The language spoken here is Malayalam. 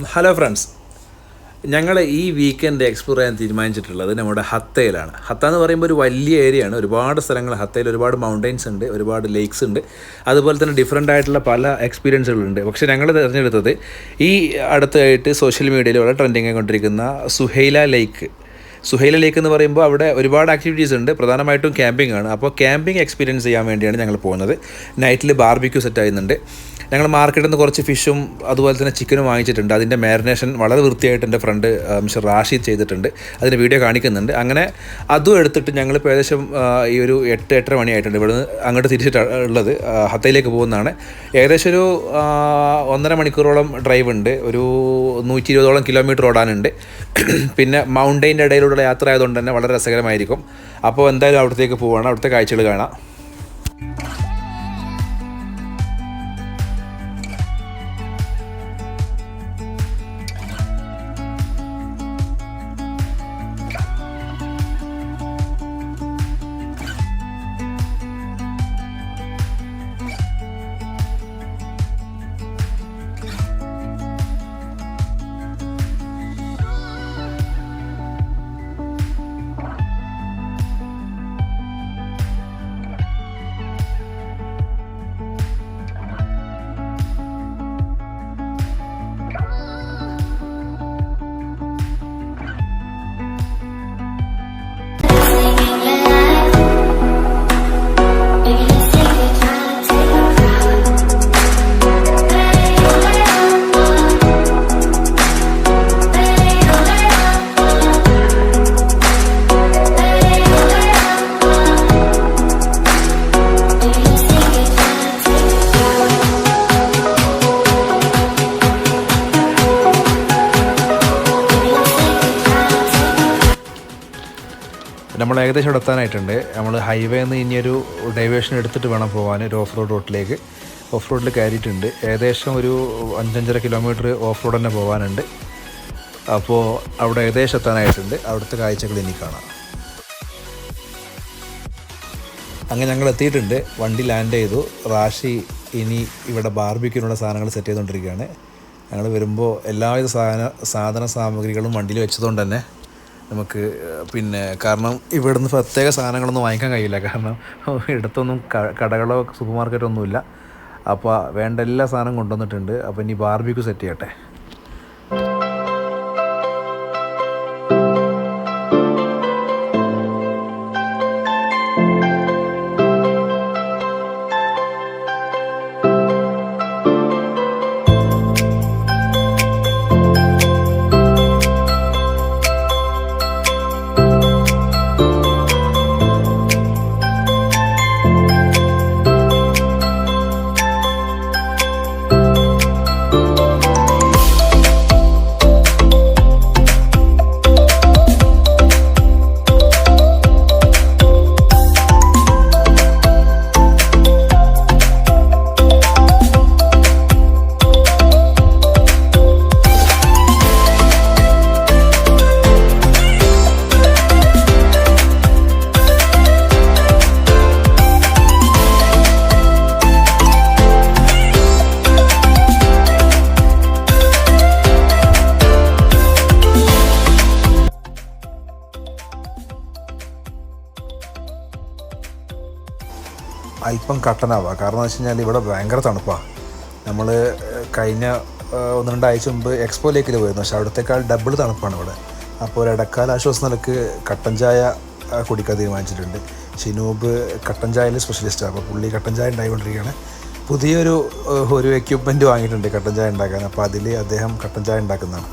ഹലോ ഫ്രണ്ട്സ്, ഞങ്ങൾ ഈ വീക്കെൻഡ് എക്സ്പ്ലോർ ചെയ്യാൻ തീരുമാനിച്ചിട്ടുള്ളത് നമ്മുടെ ഹത്തയിലാണ്. ഹത്ത എന്ന് പറയുമ്പോൾ ഒരു വലിയ ഏരിയയാണ്. ഒരുപാട് സ്ഥലങ്ങൾ ഹത്തയിൽ, ഒരുപാട് മൗണ്ടൻസ് ഉണ്ട്, ഒരുപാട് ലേക്സ് ഉണ്ട്, അതുപോലെ തന്നെ ഡിഫറെൻ്റ് ആയിട്ടുള്ള പല എക്സ്പീരിയൻസുകളുണ്ട്. പക്ഷേ ഞങ്ങൾ തിരഞ്ഞെടുത്തത് ഈ അടുത്തായിട്ട് സോഷ്യൽ മീഡിയയിൽ വളരെ ട്രെൻഡിങ് ആയിക്കൊണ്ടിരിക്കുന്ന സുഹൈല ലേക്ക് എന്ന് പറയുമ്പോൾ അവിടെ ഒരുപാട് ആക്ടിവിറ്റീസ് ഉണ്ട്. പ്രധാനമായിട്ടും ക്യാമ്പിംഗ് ആണ്. അപ്പോൾ ക്യാമ്പിംഗ് എക്സ്പീരിയൻസ് ചെയ്യാൻ വേണ്ടിയാണ് ഞങ്ങൾ പോകുന്നത്. നൈറ്റിൽ ബാർബിക്യൂ സെറ്റ് ആയിരുന്നുണ്ട്. ഞങ്ങൾ മാർക്കറ്റിൽ നിന്ന് കുറച്ച് ഫിഷും അതുപോലെ തന്നെ ചിക്കനും വാങ്ങിച്ചിട്ടുണ്ട്. അതിൻ്റെ മാരിനേഷൻ വളരെ വൃത്തിയായിട്ട് എൻ്റെ ഫ്രണ്ട് മിസ്റ്റർ റാഷിദ് ചെയ്തിട്ടുണ്ട്. അതിൻ്റെ വീഡിയോ കാണിക്കുന്നുണ്ട്. അങ്ങനെ അതും എടുത്തിട്ട് ഞങ്ങളിപ്പോൾ ഏകദേശം ഈ ഒരു 8-8:30 മണിയായിട്ടുണ്ട്. ഇവിടുന്ന് അങ്ങോട്ട് തിരിച്ചിട്ടുള്ളത് ഹത്തയിലേക്ക് പോകുന്നതാണ്. ഏകദേശം ഒരു 1.5 മണിക്കൂറോളം ഡ്രൈവ് ഉണ്ട്. ഒരു 120ഓളം കിലോമീറ്റർ ഓടാനുണ്ട്. പിന്നെ മൗണ്ടൈൻ്റെ ഇടയിലൂടെ യാത്ര ആയതുകൊണ്ട് തന്നെ വളരെ രസകരമായിരിക്കും. അപ്പോൾ എന്തായാലും അവിടത്തേക്ക് പോവുകയാണ്. അവിടുത്തെ കാഴ്ചകൾ കാണാം. നമ്മൾ ഏകദേശം ഇവിടെ എത്താനായിട്ടുണ്ട്. നമ്മൾ ഹൈവേന്ന് ഇനിയൊരു ഡൈവേഷൻ എടുത്തിട്ട് വേണം പോകാൻ ഒരു ഓഫ് റോഡ് റൂട്ടിലേക്ക്. ഓഫ് റോഡിൽ കയറിയിട്ടുണ്ട്. ഏകദേശം ഒരു 5-5.5 കിലോമീറ്റർ ഓഫ് റോഡ് തന്നെ പോകാനുണ്ട്. അപ്പോൾ അവിടെ ഏകദേശം എത്താനായിട്ടുണ്ട്. അവിടുത്തെ കാഴ്ചകൾ ഇനി കാണാം. അങ്ങനെ ഞങ്ങൾ എത്തിയിട്ടുണ്ട്. വണ്ടി ലാൻഡ് ചെയ്തു. റാഷി ഇനി ഇവിടെ ബാർബിക്യൂനുള്ള സാധനങ്ങൾ സെറ്റ് ചെയ്തുകൊണ്ടിരിക്കുകയാണ്. ഞങ്ങൾ വരുമ്പോൾ എല്ലാവിധ സാധന സാമഗ്രികളും വണ്ടിയിൽ വെച്ചതുകൊണ്ട് തന്നെ നമുക്ക് കാരണം ഇവിടുന്ന് പ്രത്യേക സാധനങ്ങളൊന്നും വാങ്ങിക്കാൻ കഴിയില്ല. കാരണം ഇടത്തൊന്നും കടകളോ സൂപ്പർ മാർക്കറ്റോ ഒന്നുമില്ല. അപ്പോൾ വേണ്ട എല്ലാ സാധനവും കൊണ്ടുവന്നിട്ടുണ്ട്. അപ്പോൾ ഇനി ബാർബിക്യൂ സെറ്റ് ചെയ്യട്ടെ. അല്പം കട്ടനാവുക. കാരണം എന്ന് വെച്ച് കഴിഞ്ഞാൽ ഇവിടെ ഭയങ്കര തണുപ്പാണ്. നമ്മൾ കഴിഞ്ഞ 1-2 ആഴ്ച മുമ്പ് എക്സ്പോ ലേക്കിൽ പോയിരുന്നു. പക്ഷേ അവിടത്തേക്കാൾ ഡബിൾ തണുപ്പാണ് ഇവിടെ. അപ്പോൾ ഒരു ഇടക്കാല ആശ്വാസം നിലക്ക് കട്ടൻ ചായ കുടിക്കാൻ തീരുമാനിച്ചിട്ടുണ്ട്. ഷിനൂബ് കട്ടൻ ചായയിൽ സ്പെഷ്യലിസ്റ്റാണ്. അപ്പോൾ പുള്ളി കട്ടൻ ചായ ഉണ്ടായിക്കൊണ്ടിരിക്കുകയാണ്. പുതിയൊരു എക്യുപ്മെൻറ്റ് വാങ്ങിയിട്ടുണ്ട് കട്ടൻ ചായ ഉണ്ടാക്കാൻ. അപ്പോൾ അതിൽ അദ്ദേഹം കട്ടൻ ചായ ഉണ്ടാക്കുന്നതാണ്.